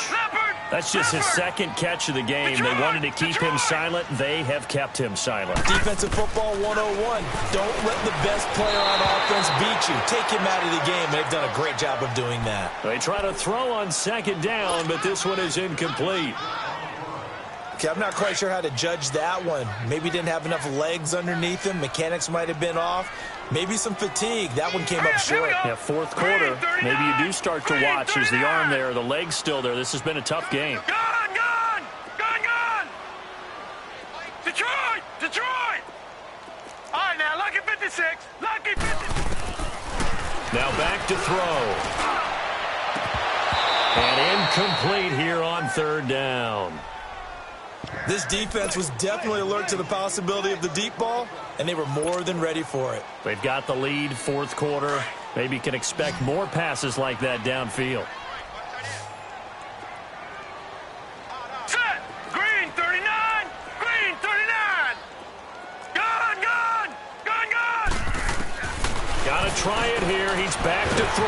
That's just his second catch of the game. They wanted to keep him silent. They have kept him silent. Defensive football 101. Don't let the best player on offense beat you. Take him out of the game. They've done a great job of doing that. They try to throw on second down, but this one is incomplete. Okay, I'm not quite sure how to judge that one. Maybe didn't have enough legs underneath him. Mechanics might have been off. Maybe some fatigue. That one came up short. Yeah, fourth quarter. Maybe you do start to watch. Is the arm there? The leg's still there. This has been a tough game. Gone! Detroit! All right, now, lucky 56. Lucky 56. Now back to throw. And incomplete here on third down. This defense was definitely alert to the possibility of the deep ball, and they were more than ready for it. They've got the lead, fourth quarter. Maybe can expect more passes like that downfield. Set! Green 39! Green 39! Gone! Gotta try it here. He's back to throw.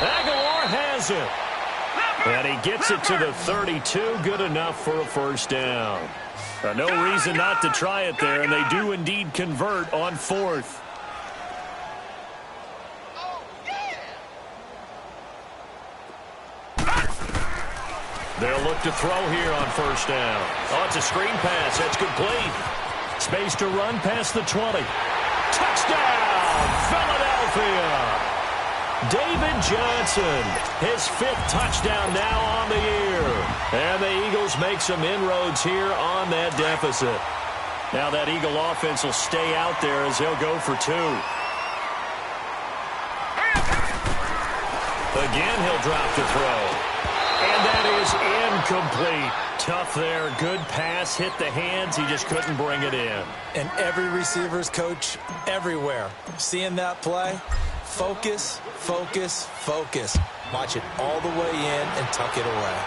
Aguilar has it. And he gets it to the 32, good enough for a first down. No reason not to try it there, and they do indeed convert on fourth. They'll look to throw here on first down. Oh, it's a screen pass. That's complete. Space to run past the 20. Touchdown, Philadelphia. David Johnson, his 5th touchdown now on the year. And the Eagles make some inroads here on that deficit. Now that Eagle offense will stay out there as they'll go for 2. Again, he'll drop to throw. And that is incomplete. Tough there. Good pass. Hit the hands. He just couldn't bring it in. And every receiver's coach everywhere. Seeing that play, focus, focus, focus. Watch it all the way in and tuck it away.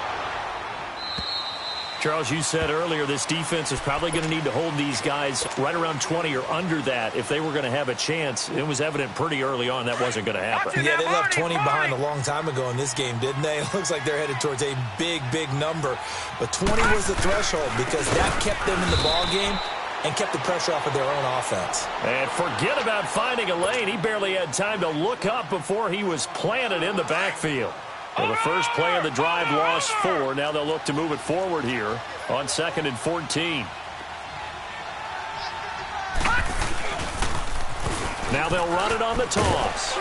Charles, you said earlier this defense is probably going to need to hold these guys right around 20 or under that if they were going to have a chance. It was evident pretty early on that wasn't going to happen. Yeah, they left 20 behind a long time ago in this game, didn't they? It looks like they're headed towards a big, big number. But 20 was the threshold because that kept them in the ball game and kept the pressure off of their own offense. And forget about finding a lane. He barely had time to look up before he was planted in the backfield. Well, the first play of the drive lost 4. Now they'll look to move it forward here on 2nd and 14. Now they'll run it on the toss.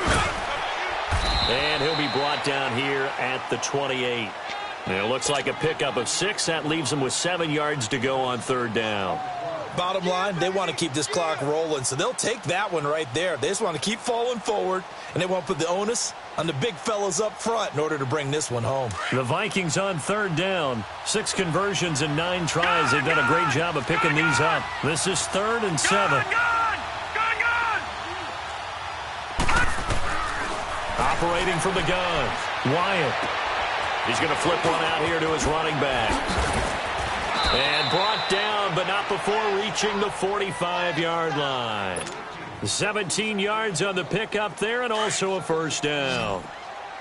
And he'll be brought down here at the 28. And it looks like a pickup of 6. That leaves them with 7 yards to go on third down. Bottom line, they want to keep this clock rolling, so they'll take that one right there. They just want to keep falling forward, and they want to put the onus on the big fellas up front in order to bring this one home. The Vikings on third down. 6 conversions and 9 tries. They've done a great job of picking these up. This is 3rd and 7. Operating from the gun. Wyatt. He's going to flip one out here to his running back. And brought down, but not before reaching the 45-yard line. 17 yards on the pickup there, and also a first down.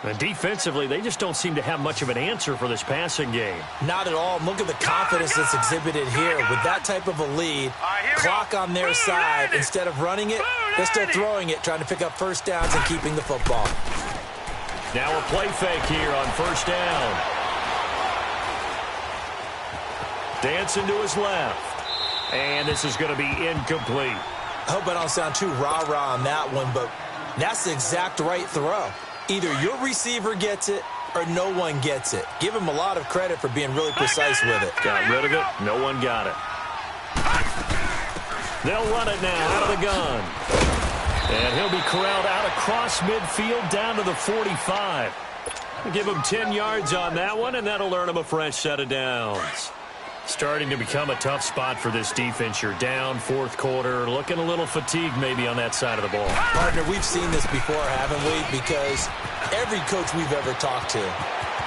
And defensively, they just don't seem to have much of an answer for this passing game. Not at all. Look at the confidence that's exhibited here. With that type of a lead, clock on their side, instead of running it, they're still throwing it, trying to pick up first downs and keeping the football. Now a play fake here on first down. Dancing to his left. And this is going to be incomplete. I hope I don't sound too rah-rah on that one, but that's the exact right throw. Either your receiver gets it or no one gets it. Give him a lot of credit for being really precise with it. Got rid of it. No one got it. They'll run it now out of the gun. And he'll be corralled out across midfield down to the 45. Give him 10 yards on that one, and that'll earn him a fresh set of downs. Starting to become a tough spot for this defense. You're down fourth quarter, looking a little fatigued maybe on that side of the ball. Partner, we've seen this before, haven't we? Because every coach we've ever talked to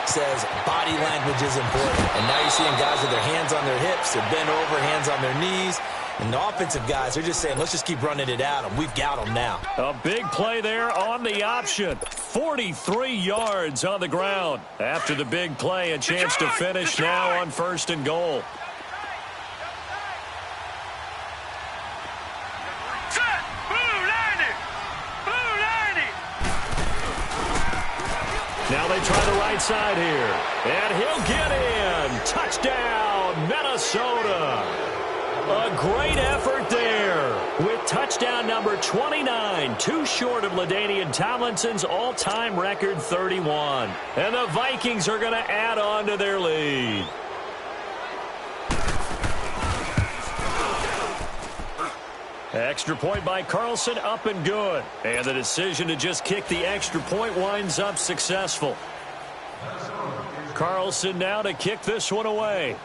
says body language is important. And now you're seeing guys with their hands on their hips, they're bent over, hands on their knees. And the offensive guys are just saying, let's just keep running it at them. We've got them now. A big play there on the option. 43 yards on the ground. After the big play, a chance to finish now on first and goal. Set! Blue landing! Blue landing! Now they try the right side here. And he'll get in. Touchdown, Minnesota. A great effort there with touchdown number 29, too short of LaDainian Tomlinson's all-time record 31. And the Vikings are going to add on to their lead. Extra point by Carlson, up and good. And the decision to just kick the extra point winds up successful. Carlson now to kick this one away.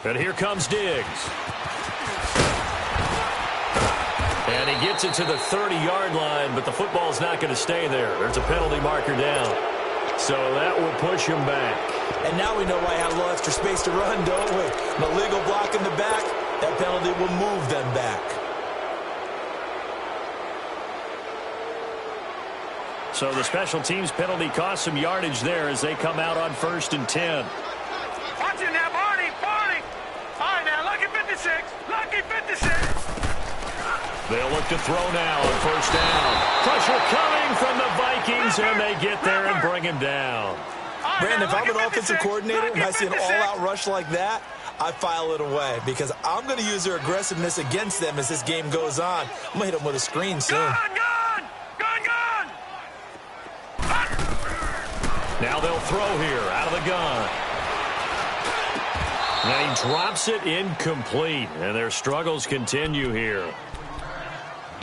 And here comes Diggs. And he gets it to the 30-yard line, but the football's not going to stay there. There's a penalty marker down. So that will push him back. And now we know why I have a little extra space to run, don't we? An illegal block in the back, that penalty will move them back. So the special teams penalty cost some yardage there as they come out on first and 10. Watch it now, Barney! Barney! All right, now, lucky 56! Lucky 56! They'll look to throw now on first down. Pressure coming from the Vikings, and they get there and bring him down. Brandon, if I'm an offensive coordinator and I see an all-out rush like that, I file it away because I'm going to use their aggressiveness against them as this game goes on. I'm going to hit them with a screen soon. Gone! Now they'll throw here out of the gun. And he drops it incomplete, and their struggles continue here.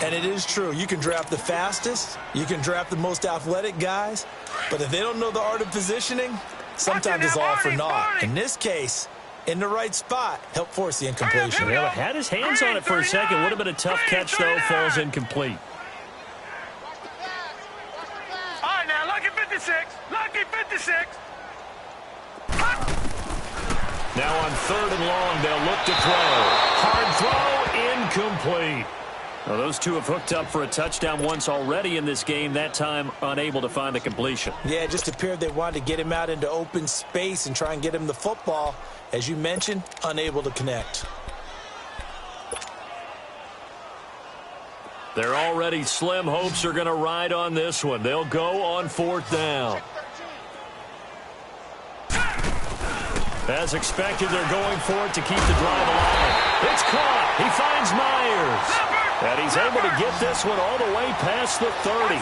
And it is true. You can draft the fastest. You can draft the most athletic guys. But if they don't know the art of positioning, sometimes it's all for naught. In this case, in the right spot, help force the incompletion. Well, had his hands on it for a second. Would have been a tough catch, though. Falls incomplete. All right, now, lucky 56! Lucky 56! Now on third and long, they'll look to throw. Hard throw, incomplete. Well, those two have hooked up for a touchdown once already in this game, that time unable to find the completion. Yeah, it just appeared they wanted to get him out into open space and try and get him the football. As you mentioned, unable to connect. Their already slim hopes are going to ride on this one. They'll go on fourth down. As expected, they're going for it to keep the drive alive. It's caught. He finds Myers. And he's able to get this one all the way past the 30.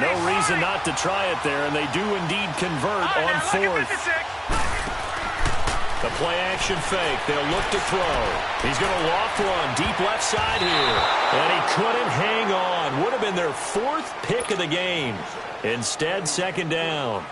No reason not to try it there, and they do indeed convert on fourth. The play-action fake. They'll look to throw. He's going to loft one deep left side here. And he couldn't hang on. Would have been their fourth pick of the game. Instead, second down.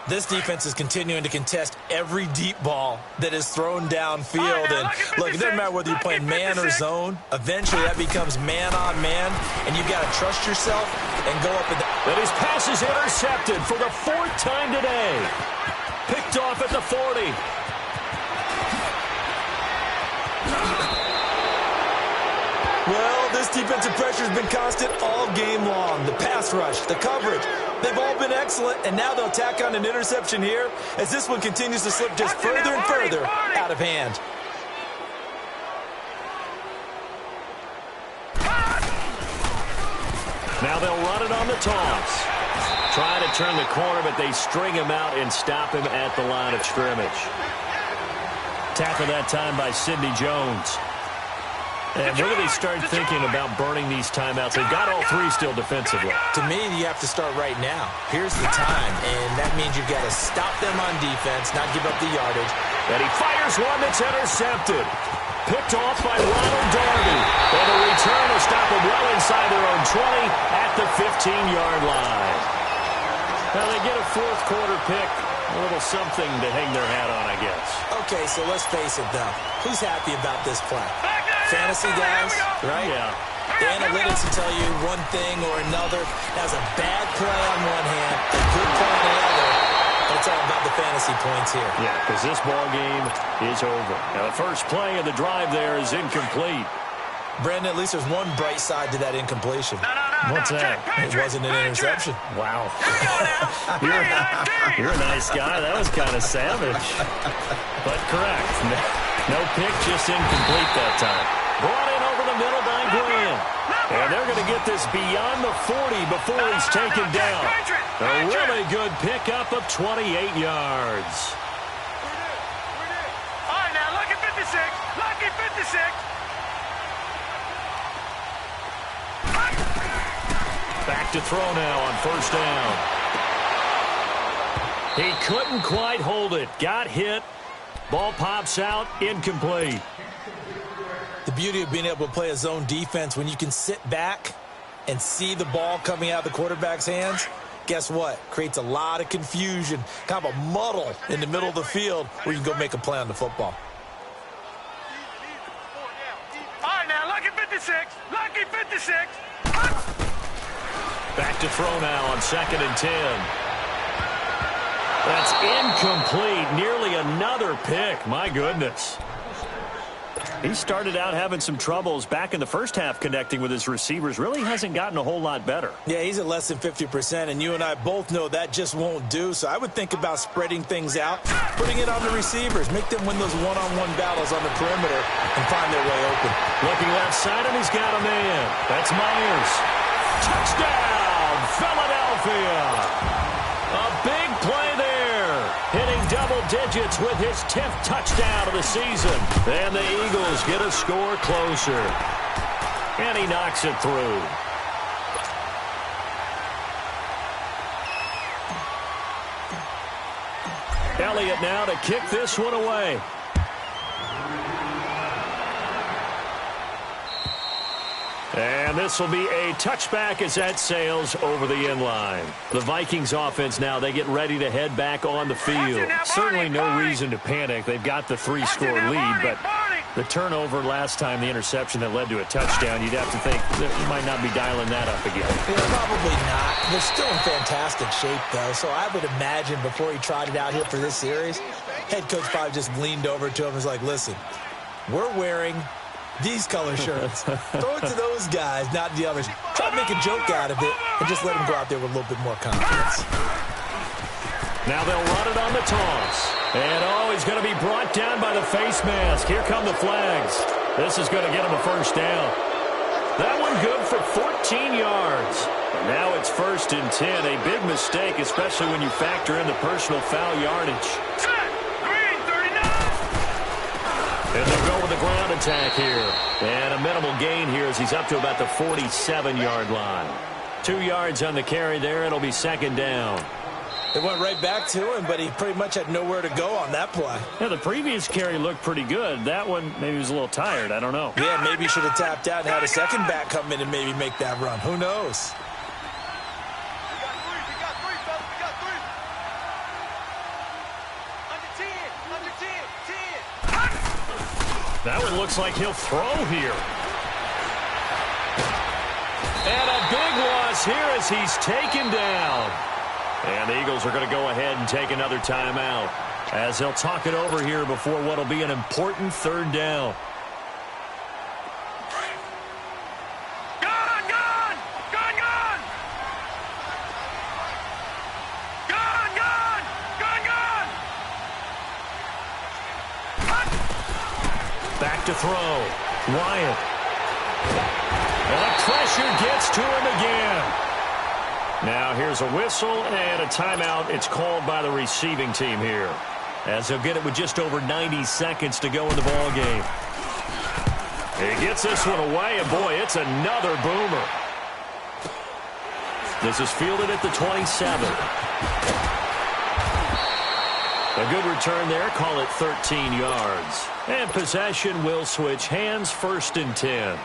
This defense is continuing to contest every deep ball that is thrown downfield. And look, it doesn't matter whether you're playing man or zone. Eventually, that becomes man on man, and you've got to trust yourself and go up. And his pass is intercepted for the fourth time today. Picked off at the 40. Well, this defensive pressure has been constant all game long. The pass rush, the coverage, they've all been excellent, and now they'll tack on an interception here as this one continues to slip just further and further out of hand. Now they'll run it on the toss. Trying to turn the corner, but they string him out and stop him at the line of scrimmage. Tackle that time by Sidney Jones. And when do they start thinking about burning these timeouts? They've got all three still defensively. To me, you have to start right now. Here's the time, and that means you've got to stop them on defense, not give up the yardage. And he fires one that's intercepted. Picked off by Ronald Darby. And the return will stop them well inside their own 20 at the 15-yard line. Now they get a fourth quarter pick. A little something to hang their hat on, I guess. Okay, so let's face it, though. Who's happy about this play? Fantasy guys, right? Yeah. The analytics will tell you one thing or another. That's a bad play on one hand, a good play on the other. But it's all about the fantasy points here. Yeah, because this ball game is over. Now, the first play of the drive there is incomplete. Brandon, at least there's one bright side to that incompletion. What's that? It wasn't an interception. Wow. You're a nice guy. That was kind of savage. But correct. No pick, just incomplete that time. Brought in over the middle by Graham. And they're going to get this beyond the 40 before he's taken down. A really good pickup of 28 yards. All right, now look at 56. Lucky 56. Back to throw now on first down. He couldn't quite hold it. Got hit. Ball pops out. Incomplete. The beauty of being able to play a zone defense when you can sit back and see the ball coming out of the quarterback's hands, guess what? Creates a lot of confusion, kind of a muddle in the middle of the field where you can go make a play on the football. All right, now lucky 56. Lucky 56. Back to throw now on 2nd and 10. That's incomplete. Nearly another pick. My goodness. He started out having some troubles back in the first half connecting with his receivers. Really hasn't gotten a whole lot better. Yeah, he's at less than 50%, and you and I both know that just won't do. So I would think about spreading things out, putting it on the receivers, make them win those one-on-one battles on the perimeter and find their way open. Looking left side, and he's got a man. That's Myers. Touchdown, Philadelphia. A big play there. Hitting double digits with his 10th touchdown of the season. And the Eagles get a score closer. And he knocks it through. Elliott now to kick this one away. And this will be a touchback as that sails over the end line. The Vikings offense now, they get ready to head back on the field. Certainly no reason to panic. They've got the 3-score lead, but the turnover last time, the interception that led to a touchdown, you'd have to think that you might not be dialing that up again. Yeah, probably not. They're still in fantastic shape, though, so I would imagine before he tried it out here for this series, head coach probably just leaned over to him and was like, listen, we're wearing these color shirts. Throw it to those guys, not the others. Try to make a joke out of it and just let them go out there with a little bit more confidence. Now they'll run it on the toss. And, he's going to be brought down by the face mask. Here come the flags. This is going to get him a first down. That one good for 14 yards. And now it's 1st and 10. A big mistake, especially when you factor in the personal foul yardage. And they'll go with the ground attack here. And a minimal gain here as he's up to about the 47-yard line. 2 yards on the carry there. It'll be 2nd down. It went right back to him, but he pretty much had nowhere to go on that play. Yeah, the previous carry looked pretty good. That one, maybe he was a little tired. I don't know. Yeah, maybe he should have tapped out and had a second back come in and maybe make that run. Who knows? That one looks like he'll throw here. And a big loss here as he's taken down. And the Eagles are going to go ahead and take another timeout as they'll talk it over here before what will be an important 3rd down. Back to throw. Wyatt. And the pressure gets to him again. Now here's a whistle and a timeout. It's called by the receiving team here, as he'll get it with just over 90 seconds to go in the ball game. He gets this one away, and boy, it's another boomer. This is fielded at the 27. A good return there. Call it 13 yards. And possession will switch hands, 1st and 10.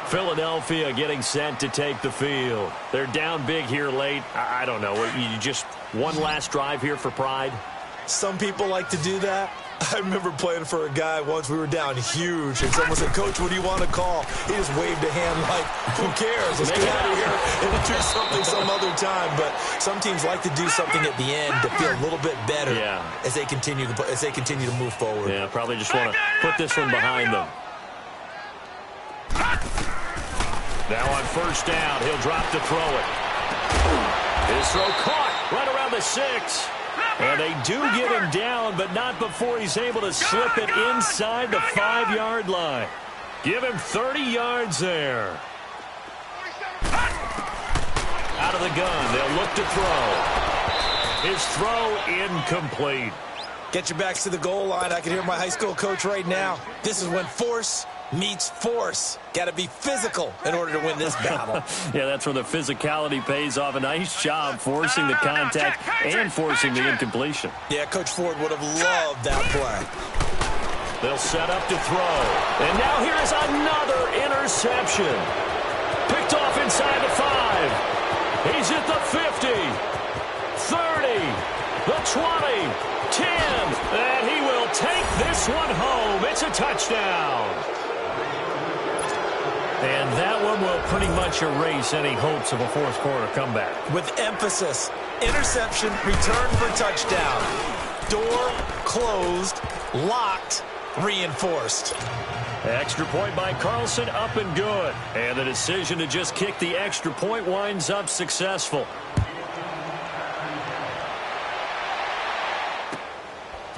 Philadelphia getting set to take the field. They're down big here late. I don't know. You just one last drive here for pride? Some people like to do that. I remember playing for a guy once. We were down huge, and someone said, "Coach, what do you want to call?" He just waved a hand like, "Who cares? Let's get out of here and do something some other time." But some teams like to do something at the end to feel a little bit better as they continue to move forward. Yeah, probably just want to put this one behind them. Now on 1st down, he'll drop to throw it. His throw caught right around the 6. And they do get him down, but not before he's able to slip it inside the 5-yard line. Give him 30 yards there. Out of the gun, they'll look to throw. His throw incomplete. Get your backs to the goal line. I can hear my high school coach right now. This is when force meets force. Got to be physical in order to win this battle. Yeah, that's where the physicality pays off. A nice job forcing the contact and forcing the incompletion. Yeah, Coach Ford would have loved that play. They'll set up to throw. And now here is another interception. Picked off inside the 5. He's at the 50, 30, the 20, 10. And he will take this one home. It's a touchdown. And that one will pretty much erase any hopes of a 4th quarter comeback. With emphasis, interception, return for touchdown. Door closed, locked, reinforced. Extra point by Carlson, up and good. And the decision to just kick the extra point winds up successful.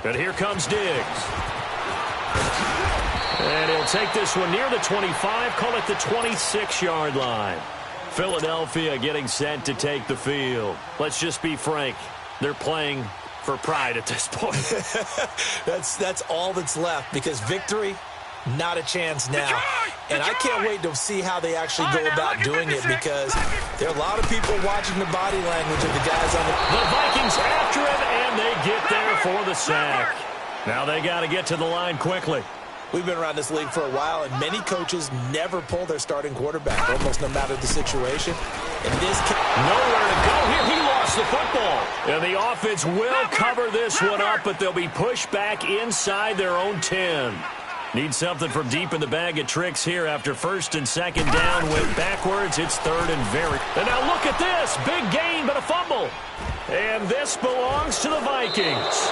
And here comes Diggs. And he'll take this one near the 25, call it the 26-yard line. Philadelphia getting set to take the field. Let's just be frank. They're playing for pride at this point. That's all that's left, because victory, not a chance now. And I can't wait to see how they actually go about doing it, because there are a lot of people watching the body language of the guys on the Vikings after him, and they get there for the sack. Now they got to get to the line quickly. We've been around this league for a while, and many coaches never pull their starting quarterback, almost no matter the situation. In this case, nowhere to go here. He lost the football. And the offense will cover this one up, but they'll be pushed back inside their own 10. Need something from deep in the bag of tricks here after 1st and 2nd down. Went backwards. It's 3rd and very. And now look at this. Big gain, but a fumble. And this belongs to the Vikings.